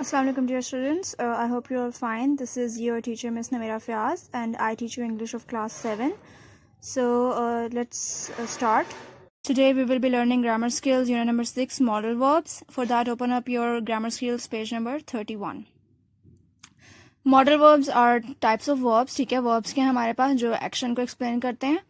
Assalamu alaikum dear students. I hope you are fine. This is your teacher Miss Namira Fiaz and I teach you English of class 7. So let's start. Today we will be learning grammar skills unit number 6 modal verbs. For that open up your grammar skills page number 31. Modal verbs are types of verbs. ठीक है, verbs के हमारे पास जो action को explain करते हैं.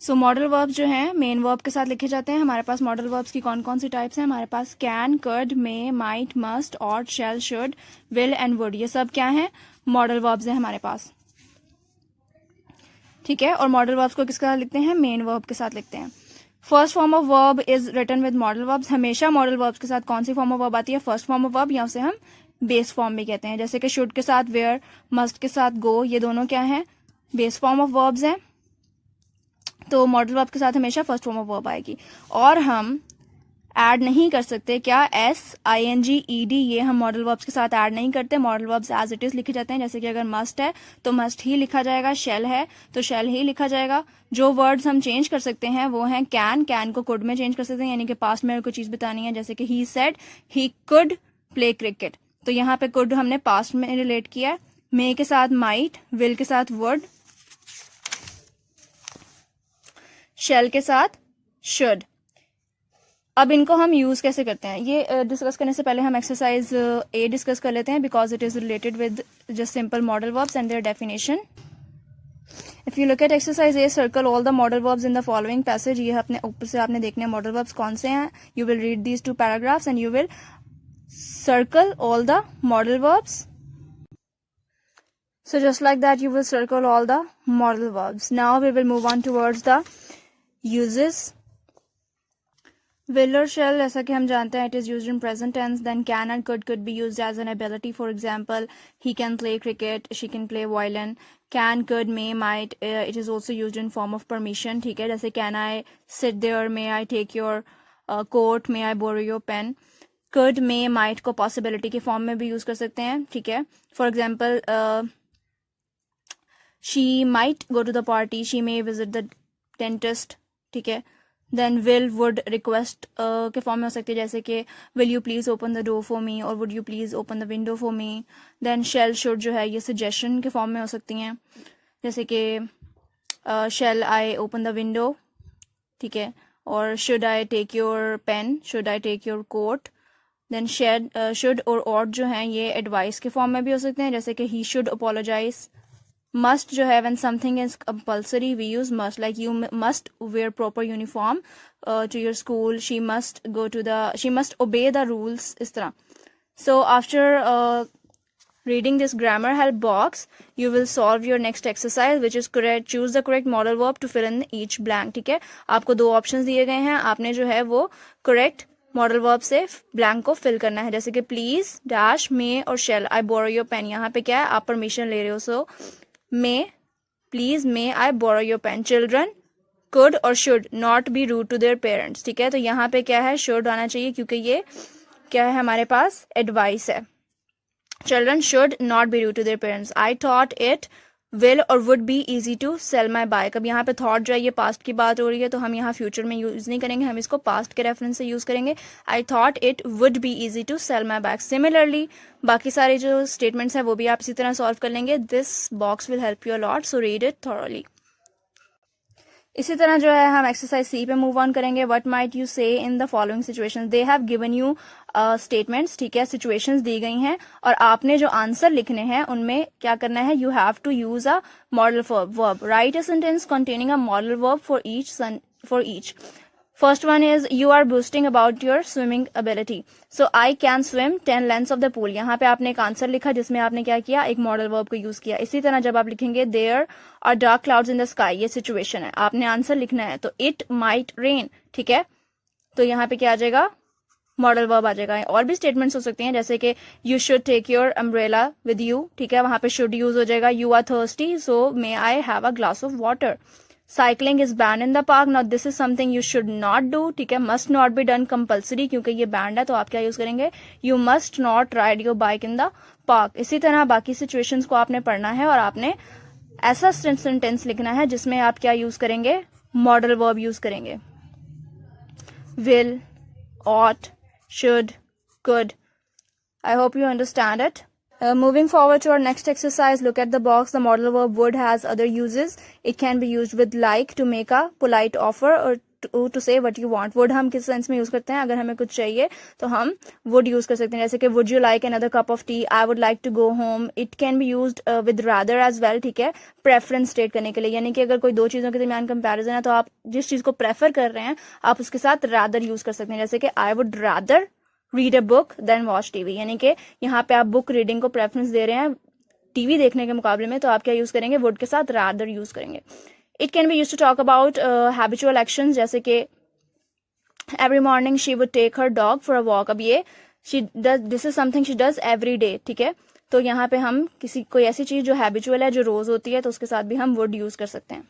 सो modal verbs जो हैं मेन वर्ब के साथ लिखे जाते हैं. हमारे पास मॉडल वर्ब्स की कौन कौन सी टाइप्स हैं? हमारे पास can, could, may, might, must, ought, shall, should, will and would. ये सब क्या हैं? मॉडल वर्ब्स हैं हमारे पास. ठीक है, और मॉडल वर्ब्स को किसके साथ लिखते हैं? मेन वर्ब के साथ लिखते हैं. First form of verb is written with modal verbs. हमेशा मॉडल वर्ब्स के साथ कौन सी फॉर्म ऑफ वर्ब आती है? फर्स्ट फॉर्म ऑफ वर्ब, या उसे हम बेस फॉर्म भी कहते हैं. जैसे कि शुड के साथ वेयर, मस्ट के साथ गो, ये दोनों क्या है? बेस फॉर्म ऑफ वर्ब्स हैं. तो मॉडल वर्ब के साथ हमेशा फर्स्ट फॉर्म ऑफ वर्ब आएगी. और हम ऐड नहीं कर सकते क्या? एस, ING, ED, ये हम मॉडल वर्ब्स के साथ ऐड नहीं करते. Modal verbs as it is लिखे जाते हैं. जैसे कि अगर मस्ट है तो मस्ट ही लिखा जाएगा, शेल है तो शेल ही लिखा जाएगा. जो वर्ड्स हम चेंज कर सकते हैं वो हैं कैन को कुड में चेंज कर सकते हैं, यानी कि पास्ट में कोई चीज बतानी है. जैसे कि he said he could play cricket, तो यहाँ पे कुड हमने पास्ट में रिलेट किया. मे के साथ माइट, विल के साथ वुड, शेल के साथ शुड. अब इनको हम यूज कैसे करते हैं ये डिस्कस करने से पहले हम एक्सरसाइज A डिस्कस कर लेते हैं, because it is related with just simple modal verbs and their definition. If you look at exercise A, circle all the modal verbs in the following passage. ये अपने ऊपर से आपने देखने हैं मॉडल वर्ब्स कौन से हैं. You will read these 2 paragraphs and you will circle all the modal verbs. So just like that you will circle all the modal verbs. Now we will move on towards the uses. Will or shall, ऐसा कि हम जानते हैं it is used in present tense. Then can and could be used as an ability. For example, he can play cricket, she can play violin. Can, could, may, might, it is also used in form of permission. ठीक है, जैसे can I sit there, may I take your coat, may I borrow your pen. Could, may, might को possibility के form में भी use कर सकते हैं. ठीक है, for example, she might go to the party, she may visit the dentist. ठीक है, देन विल, वुड, रिक्वेस्ट के फॉर्म में हो सकती है. जैसे कि will you please open the door for me और would you please open the window for me. Then shall, should जो है ये सजेशन के फॉर्म में हो सकती हैं. जैसे कि shall I open the window. ठीक है, और should I take your pen, should I take your coat. Then should or ought जो है ये एडवाइस के फॉर्म में भी हो सकते हैं. जैसे कि ही शुड अपोलोजाइज. Must जो है when something is compulsory we use must, like you must wear proper uniform to your school. She must obey the rules, इस तरह. So after reading this grammar help box you will solve your next exercise which is correct. Choose the correct modal verb to fill in each blank. ठीक है, आपको 2 options दिए गए हैं, आपने जो है वो करेक्ट मॉडल वर्ब से ब्लैंक को फिल करना है. जैसे कि please dash may or shall I borrow your pen. यहाँ पे क्या है? आप परमिशन ले रहे हो. सो may, please may I borrow your pen. Children could or should not be rude to their parents. ठीक है, तो यहाँ पे क्या है? should आना चाहिए क्योंकि ये क्या है? हमारे पास एडवाइस है. Children should not be rude to their parents. I thought it will or would be easy to sell my bike. अब यहाँ पे thought जो है ये पास्ट की बात हो रही है, तो हम यहाँ फ्यूचर में यूज नहीं करेंगे, हम इसको पास्ट के रेफरेंस से यूज करेंगे. I thought it would be easy to sell my bike. Similarly, बाकी सारे जो स्टेटमेंट्स हैं वो भी आप इसी तरह सॉल्व कर लेंगे. This box will help you a lot, so read it thoroughly. इसी तरह जो है हम एक्सरसाइज C पे मूव ऑन करेंगे. व्हाट माइट यू से in the following situations. They have given you statements. ठीक है, सिचुएशंस दी गई हैं और आपने जो आंसर लिखने हैं उनमें क्या करना है? You have to use a modal verb. Write a sentence containing a modal verb for each. First one is you are boasting about your swimming ability. So I can swim 10 lengths of the pool. यहाँ पे आपने एक answer लिखा जिसमें आपने क्या किया? एक मॉडल वर्ब को यूज किया. इसी तरह जब आप लिखेंगे there are dark clouds in the sky, ये सिचुएशन है, आपने आंसर लिखना है. तो it might rain. ठीक है, तो यहाँ पे क्या आ जाएगा? मॉडल वर्ब आ जाएगा. और भी स्टेटमेंट्स हो सकते हैं जैसे कि you should take your umbrella with you. ठीक है, वहां पे शुड यूज हो जाएगा. You are thirsty so may I have a glass of water. Cycling is ban in the park. Now this is something you should not do. ठीक है, must not be done compulsory क्योंकि ये banned है, तो आप क्या use करेंगे? You must not ride your bike in the park. इसी तरह बाकी सिचुएशंस को आपने पढ़ना है और आपने ऐसा सेंटेंस लिखना है जिसमें आप क्या यूज करेंगे? मॉडल वर्ब यूज करेंगे. Will, ought, should, could. I hope you understand it. Moving forward to our next exercise, look at the box. The modal verb would has other uses. It can be used with like to make a polite offer or to say what you want. Would हम किस sense में use करते हैं? अगर हमें कुछ चाहिए तो हम would यूज कर सकते हैं, जैसे कि would you like another cup of tea? I would like to go home. It can be used with rather as well, ठीक है, प्रेफरेंस स्टेट करने के लिए. यानी कि अगर कोई दो चीजों के दरमियान कंपैरिजन है तो आप जिस चीज को प्रेफर कर रहे हैं आप उसके साथ rather यूज कर सकते हैं, जैसे कि I would rather read a book then watch TV. यानी कि यहाँ पे आप बुक रीडिंग को प्रेफरेंस दे रहे हैं टीवी देखने के मुकाबले में, तो आप क्या यूज करेंगे? वुड के साथ रादर यूज करेंगे. It can be use to talk about habitual actions, जैसे कि every morning she would take her dog for a walk. अब ये she does, this is something she does every day, ठीक है. तो यहाँ पे हम किसी कोई ऐसी चीज जो हैबिचुअल है, जो रोज होती है, तो उसके साथ भी हम वुड यूज कर सकते हैं.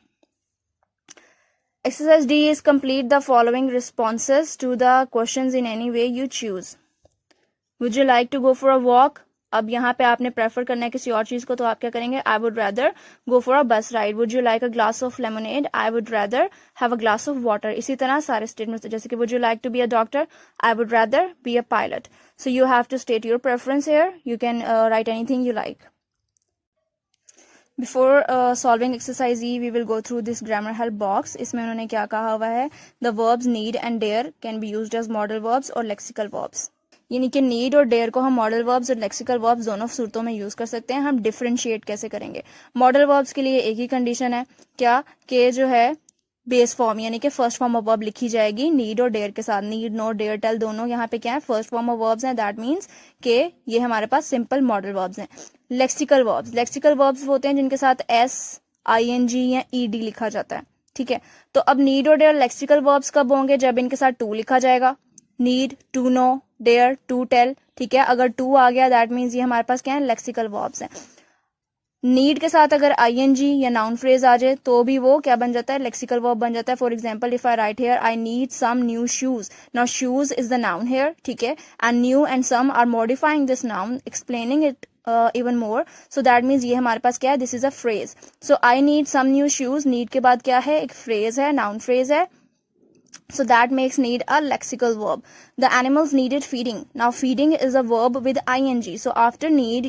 Exercise D is complete the following responses to the questions in any way you choose. Would you like to go for a walk? अब यहाँ पे आपने प्रेफर करना है किसी और चीज को, तो आप क्या करेंगे? I would rather go for a bus ride. Would you like a glass of lemonade? I would rather have a glass of water. इसी तरह सारे स्टेटमेंट्स, जैसे कि would you like to be a doctor? I would rather be a pilot. So you have to state your preference here. You can write anything you like. Before solving exercise E, we will go through this grammar help box. इसमें उन्होंने क्या कहा हुआ है? The verbs need and dare can be used as modal verbs or lexical verbs. यानी कि need और dare को हम modal verbs और lexical verbs दोनों सूरतों में यूज कर सकते हैं. हम differentiate कैसे करेंगे? modal verbs के लिए एक ही कंडीशन है, क्या कि जो है बेस फॉर्म यानी कि फर्स्ट फॉर्म ऑफ वर्ब लिखी जाएगी नीड और डेयर के साथ. नीड, नो, डेयर, टेल दोनों यहाँ पे क्या है? फर्स्ट फॉर्म ऑफ वर्ब्स हैं. दैट मीन्स के ये हमारे पास सिंपल मॉडल वर्ब्स हैं. लेक्सिकल वर्ब्स होते हैं जिनके साथ एस, आईएनजी या ईडी लिखा जाता है, ठीक है. तो अब नीड और डेयर लेक्सिकल वर्ब्स कब होंगे? जब इनके साथ टू लिखा जाएगा. Need, to know, dare, to tell, ठीक है. अगर टू आ गया दैट मीन्स ये हमारे पास क्या है? लेक्सिकल वर्ब्स हैं. नीड के साथ अगर आईएनजी या नाउन फ्रेज आ जाए तो भी वो क्या बन जाता है? लेक्सिकल वर्ब बन जाता है. For example, if I write here I need some new shoes. Now shoes is the noun here, ठीक है, and new and some are modifying this noun, explaining it even more. So that means ये हमारे पास क्या है? This is a phrase. So I need some new shoes, need के बाद क्या है? एक फ्रेज है, नाउन फ्रेज है. So that makes need a lexical verb. The animals needed feeding. Now feeding is a verb with ing. So after need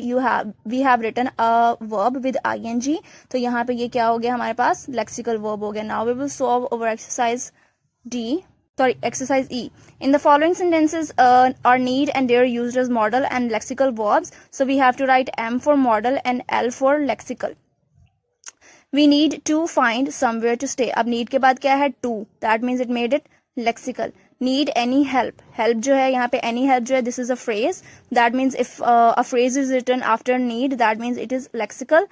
we have written a verb with ing. तो यहाँ पे ये क्या हो गया हमारे पास? lexical verb हो गया. Now we will solve our exercise E. In the following sentences, are need and dare used as modal and lexical verbs. So we have to write M for modal and L for lexical. We need to find somewhere to stay. अब need के बाद क्या है? To. That means it made it lexical. Need any help. Help जो है यहाँ पे any help जो है, this is a phrase. That means if a phrase is written after need, that means it is lexical.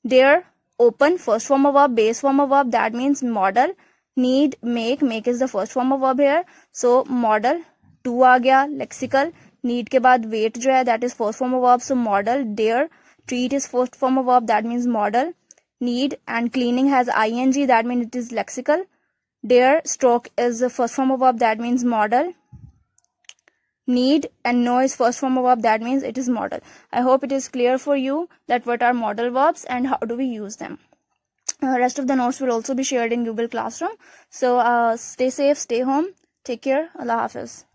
Dare, open, first form of verb, base form of verb, that means modal. Need, make is the first form of verb here. So modal. To आ गया, lexical. Need के बाद wait जो है, that is first form of verb, so modal. Dare, treat is first form of verb, that means modal. Need and cleaning has ing, that means it is lexical. Dare, stroke is the first form of verb, that means modal. Need and know is first form of verb, that means it is modal. I hope it is clear for you that what are modal verbs and how do we use them. Rest of the notes will also be shared in Google Classroom. So stay safe, stay home, take care. Allah Hafiz.